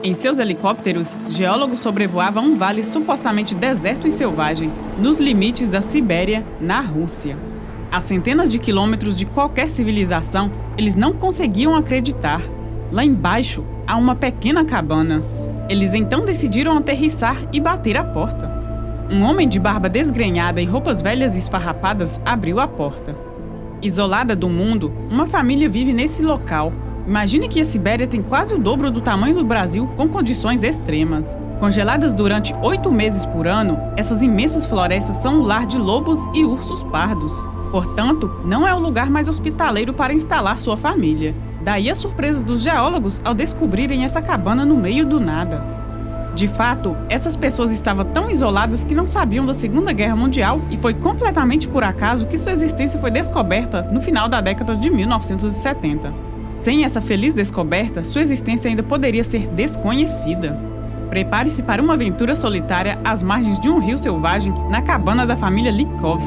Em seus helicópteros, geólogos sobrevoavam um vale supostamente deserto e selvagem, nos limites da Sibéria, na Rússia. A centenas de quilômetros de qualquer civilização, eles não conseguiam acreditar. Lá embaixo, há uma pequena cabana. Eles então decidiram aterrissar e bater a porta. Um homem de barba desgrenhada e roupas velhas e esfarrapadas abriu a porta. Isolada do mundo, uma família vive nesse local. Imagine que a Sibéria tem quase o dobro do tamanho do Brasil, com condições extremas. Congeladas durante 8 meses por ano, essas imensas florestas são o lar de lobos e ursos pardos. Portanto, não é o lugar mais hospitaleiro para instalar sua família. Daí a surpresa dos geólogos ao descobrirem essa cabana no meio do nada. De fato, essas pessoas estavam tão isoladas que não sabiam da Segunda Guerra Mundial e foi completamente por acaso que sua existência foi descoberta no final da década de 1970. Sem essa feliz descoberta, sua existência ainda poderia ser desconhecida. Prepare-se para uma aventura solitária às margens de um rio selvagem na cabana da família Likov.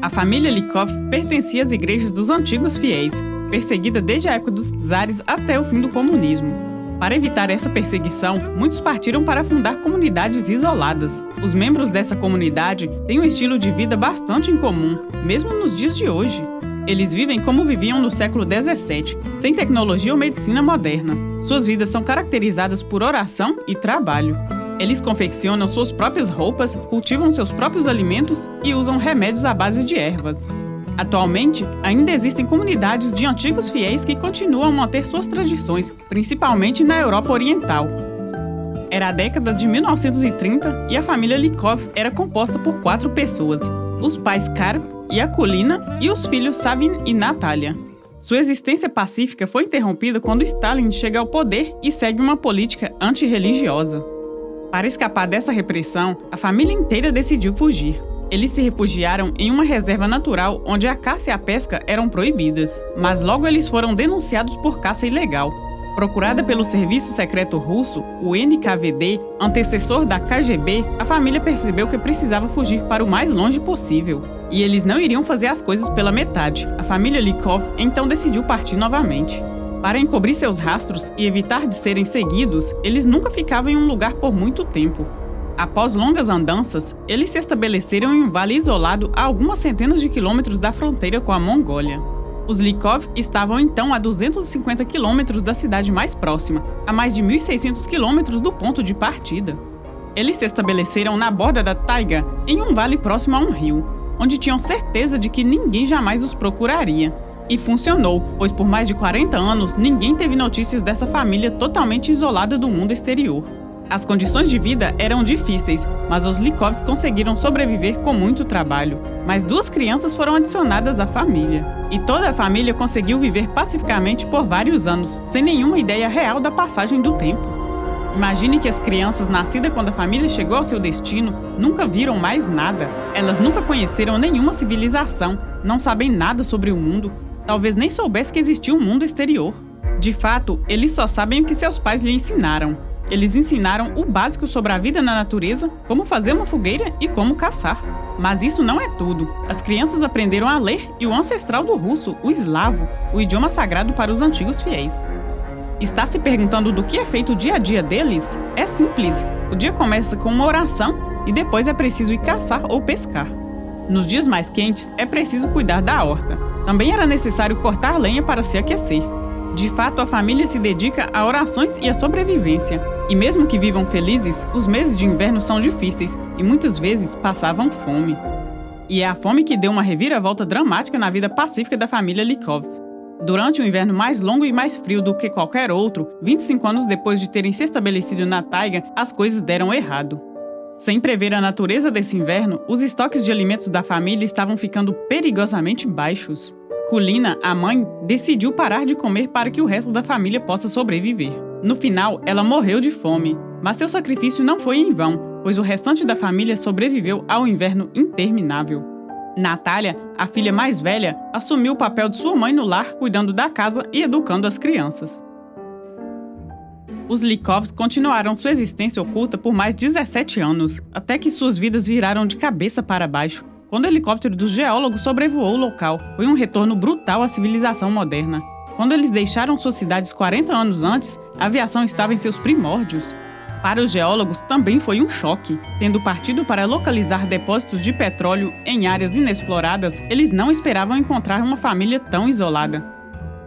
A família Likov pertencia às igrejas dos antigos fiéis, perseguida desde a época dos czares até o fim do comunismo. Para evitar essa perseguição, muitos partiram para fundar comunidades isoladas. Os membros dessa comunidade têm um estilo de vida bastante incomum, mesmo nos dias de hoje. Eles vivem como viviam no século XVII, sem tecnologia ou medicina moderna. Suas vidas são caracterizadas por oração e trabalho. Eles confeccionam suas próprias roupas, cultivam seus próprios alimentos e usam remédios à base de ervas. Atualmente, ainda existem comunidades de antigos fiéis que continuam a manter suas tradições, principalmente na Europa Oriental. Era a década de 1930 e a família Likov era composta por 4 pessoas: os pais Karp e Akulina e os filhos Savin e Natalia. Sua existência pacífica foi interrompida quando Stalin chega ao poder e segue uma política antirreligiosa. Para escapar dessa repressão, a família inteira decidiu fugir. Eles se refugiaram em uma reserva natural onde a caça e a pesca eram proibidas, mas logo eles foram denunciados por caça ilegal. Procurada pelo Serviço Secreto Russo, o NKVD, antecessor da KGB, a família percebeu que precisava fugir para o mais longe possível. E eles não iriam fazer as coisas pela metade. A família Likov então decidiu partir novamente. Para encobrir seus rastros e evitar de serem seguidos, eles nunca ficavam em um lugar por muito tempo. Após longas andanças, eles se estabeleceram em um vale isolado a algumas centenas de quilômetros da fronteira com a Mongólia. Os Likov estavam então a 250 quilômetros da cidade mais próxima, a mais de 1.600 quilômetros do ponto de partida. Eles se estabeleceram na borda da taiga, em um vale próximo a um rio, onde tinham certeza de que ninguém jamais os procuraria. E funcionou, pois por mais de 40 anos ninguém teve notícias dessa família totalmente isolada do mundo exterior. As condições de vida eram difíceis, mas os Likovs conseguiram sobreviver com muito trabalho. Mas 2 crianças foram adicionadas à família. E toda a família conseguiu viver pacificamente por vários anos, sem nenhuma ideia real da passagem do tempo. Imagine que as crianças nascidas quando a família chegou ao seu destino nunca viram mais nada. Elas nunca conheceram nenhuma civilização, não sabem nada sobre o mundo, talvez nem soubessem que existia um mundo exterior. De fato, eles só sabem o que seus pais lhe ensinaram. Eles ensinaram o básico sobre a vida na natureza, como fazer uma fogueira e como caçar. Mas isso não é tudo. As crianças aprenderam a ler e o ancestral do russo, o eslavo, o idioma sagrado para os antigos fiéis. Está se perguntando do que é feito o dia a dia deles? É simples. O dia começa com uma oração e depois é preciso ir caçar ou pescar. Nos dias mais quentes, é preciso cuidar da horta. Também era necessário cortar lenha para se aquecer. De fato, a família se dedica a orações e à sobrevivência. E mesmo que vivam felizes, os meses de inverno são difíceis e muitas vezes passavam fome. E é a fome que deu uma reviravolta dramática na vida pacífica da família Likov. Durante um inverno mais longo e mais frio do que qualquer outro, 25 anos depois de terem se estabelecido na taiga, as coisas deram errado. Sem prever a natureza desse inverno, os estoques de alimentos da família estavam ficando perigosamente baixos. Kulina, a mãe, decidiu parar de comer para que o resto da família possa sobreviver. No final, ela morreu de fome, mas seu sacrifício não foi em vão, pois o restante da família sobreviveu ao inverno interminável. Natalia, a filha mais velha, assumiu o papel de sua mãe no lar, cuidando da casa e educando as crianças. Os Likovs continuaram sua existência oculta por mais 17 anos, até que suas vidas viraram de cabeça para baixo, quando o helicóptero dos geólogos sobrevoou o local. Foi um retorno brutal à civilização moderna. Quando eles deixaram suas cidades 40 anos antes, a aviação estava em seus primórdios. Para os geólogos também foi um choque. Tendo partido para localizar depósitos de petróleo em áreas inexploradas, eles não esperavam encontrar uma família tão isolada.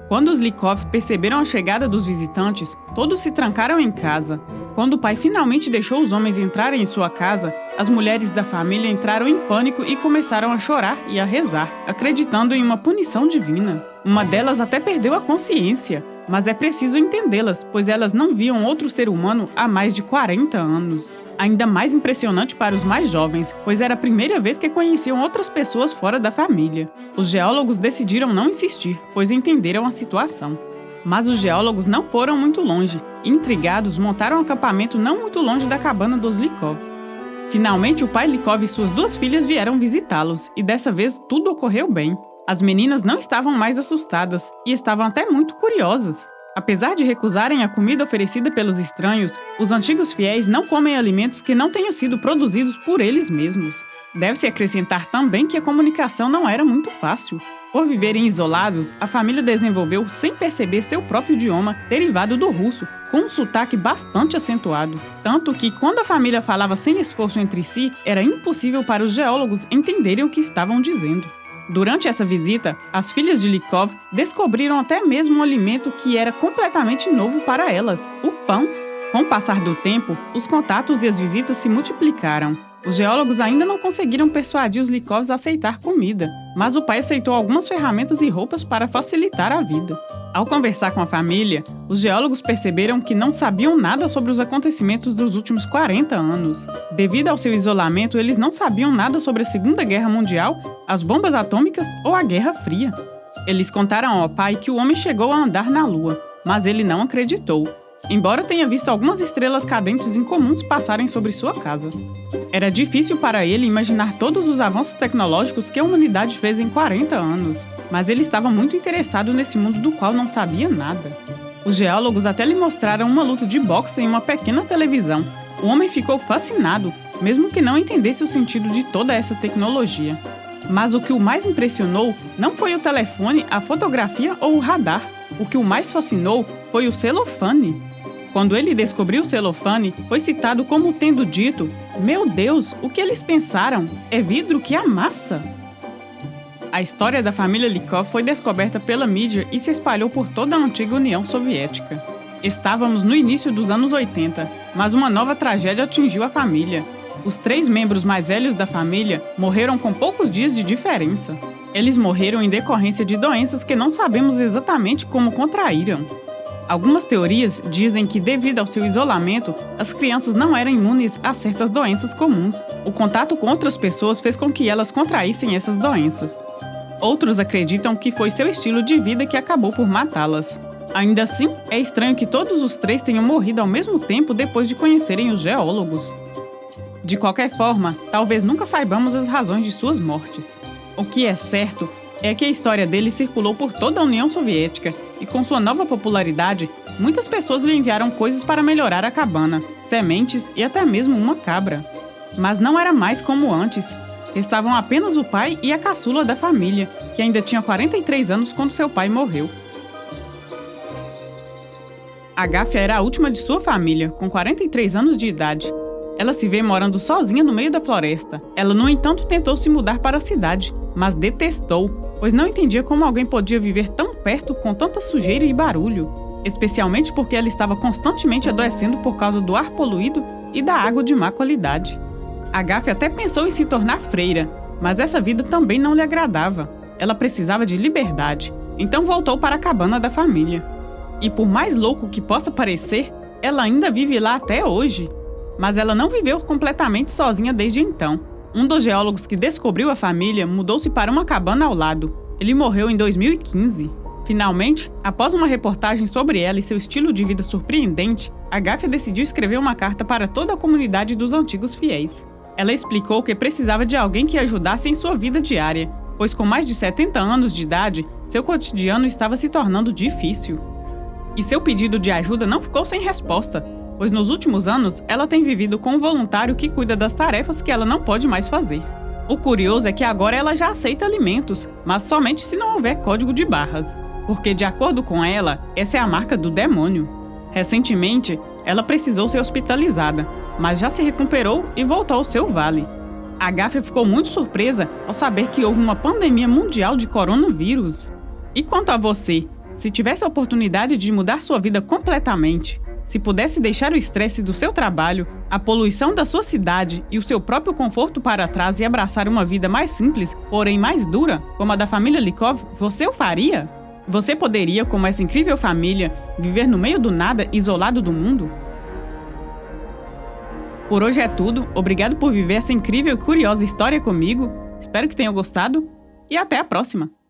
Quando os Lykov perceberam a chegada dos visitantes, todos se trancaram em casa. Quando o pai finalmente deixou os homens entrarem em sua casa, as mulheres da família entraram em pânico e começaram a chorar e a rezar, acreditando em uma punição divina. Uma delas até perdeu a consciência, mas é preciso entendê-las, pois elas não viam outro ser humano há mais de 40 anos. Ainda mais impressionante para os mais jovens, pois era a primeira vez que conheciam outras pessoas fora da família. Os geólogos decidiram não insistir, pois entenderam a situação. Mas os geólogos não foram muito longe e, intrigados, montaram um acampamento não muito longe da cabana dos Lykov. Finalmente, o pai Lykov e suas 2 filhas vieram visitá-los, e dessa vez tudo ocorreu bem. As meninas não estavam mais assustadas e estavam até muito curiosas. Apesar de recusarem a comida oferecida pelos estranhos, os antigos fiéis não comem alimentos que não tenham sido produzidos por eles mesmos. Deve-se acrescentar também que a comunicação não era muito fácil. Por viverem isolados, a família desenvolveu, sem perceber, seu próprio idioma, derivado do russo, com um sotaque bastante acentuado. Tanto que, quando a família falava sem esforço entre si, era impossível para os geólogos entenderem o que estavam dizendo. Durante essa visita, as filhas de Lykov descobriram até mesmo um alimento que era completamente novo para elas: o pão. Com o passar do tempo, os contatos e as visitas se multiplicaram. Os geólogos ainda não conseguiram persuadir os Lykovs a aceitar comida, mas o pai aceitou algumas ferramentas e roupas para facilitar a vida. Ao conversar com a família, os geólogos perceberam que não sabiam nada sobre os acontecimentos dos últimos 40 anos. Devido ao seu isolamento, eles não sabiam nada sobre a Segunda Guerra Mundial, as bombas atômicas ou a Guerra Fria. Eles contaram ao pai que o homem chegou a andar na Lua, mas ele não acreditou, embora tenha visto algumas estrelas cadentes incomuns passarem sobre sua casa. Era difícil para ele imaginar todos os avanços tecnológicos que a humanidade fez em 40 anos, mas ele estava muito interessado nesse mundo do qual não sabia nada. Os geólogos até lhe mostraram uma luta de boxe em uma pequena televisão. O homem ficou fascinado, mesmo que não entendesse o sentido de toda essa tecnologia. Mas o que o mais impressionou não foi o telefone, a fotografia ou o radar. O que o mais fascinou foi o celofane. Quando ele descobriu o celofane, foi citado como tendo dito: "Meu Deus, o que eles pensaram? É vidro que amassa!" A história da família Lykov foi descoberta pela mídia e se espalhou por toda a antiga União Soviética. Estávamos no início dos anos 80, mas uma nova tragédia atingiu a família. Os 3 membros mais velhos da família morreram com poucos dias de diferença. Eles morreram em decorrência de doenças que não sabemos exatamente como contraíram. Algumas teorias dizem que, devido ao seu isolamento, as crianças não eram imunes a certas doenças comuns. O contato com outras pessoas fez com que elas contraíssem essas doenças. Outros acreditam que foi seu estilo de vida que acabou por matá-las. Ainda assim, é estranho que todos os 3 tenham morrido ao mesmo tempo depois de conhecerem os geólogos. De qualquer forma, talvez nunca saibamos as razões de suas mortes. O que é certo é que a história dele circulou por toda a União Soviética e, com sua nova popularidade, muitas pessoas lhe enviaram coisas para melhorar a cabana, sementes e até mesmo uma cabra. Mas não era mais como antes. Estavam apenas o pai e a caçula da família, que ainda tinha 43 anos quando seu pai morreu. Agafia era a última de sua família, com 43 anos de idade. Ela se vê morando sozinha no meio da floresta. Ela, no entanto, tentou se mudar para a cidade, mas detestou, pois não entendia como alguém podia viver tão perto com tanta sujeira e barulho, especialmente porque ela estava constantemente adoecendo por causa do ar poluído e da água de má qualidade. Agafia até pensou em se tornar freira, mas essa vida também não lhe agradava. Ela precisava de liberdade, então voltou para a cabana da família. E por mais louco que possa parecer, ela ainda vive lá até hoje. Mas ela não viveu completamente sozinha desde então. Um dos geólogos que descobriu a família mudou-se para uma cabana ao lado. Ele morreu em 2015. Finalmente, após uma reportagem sobre ela e seu estilo de vida surpreendente, Agafia decidiu escrever uma carta para toda a comunidade dos antigos fiéis. Ela explicou que precisava de alguém que ajudasse em sua vida diária, pois com mais de 70 anos de idade, seu cotidiano estava se tornando difícil. E seu pedido de ajuda não ficou sem resposta, pois nos últimos anos ela tem vivido com um voluntário que cuida das tarefas que ela não pode mais fazer. O curioso é que agora ela já aceita alimentos, mas somente se não houver código de barras. Porque, de acordo com ela, essa é a marca do demônio. Recentemente, ela precisou ser hospitalizada, mas já se recuperou e voltou ao seu vale. A Gaffia ficou muito surpresa ao saber que houve uma pandemia mundial de coronavírus. E quanto a você, se tivesse a oportunidade de mudar sua vida completamente, se pudesse deixar o estresse do seu trabalho, a poluição da sua cidade e o seu próprio conforto para trás e abraçar uma vida mais simples, porém mais dura, como a da família Likov, você o faria? Você poderia, como essa incrível família, viver no meio do nada, isolado do mundo? Por hoje é tudo. Obrigado por viver essa incrível e curiosa história comigo. Espero que tenham gostado e até a próxima!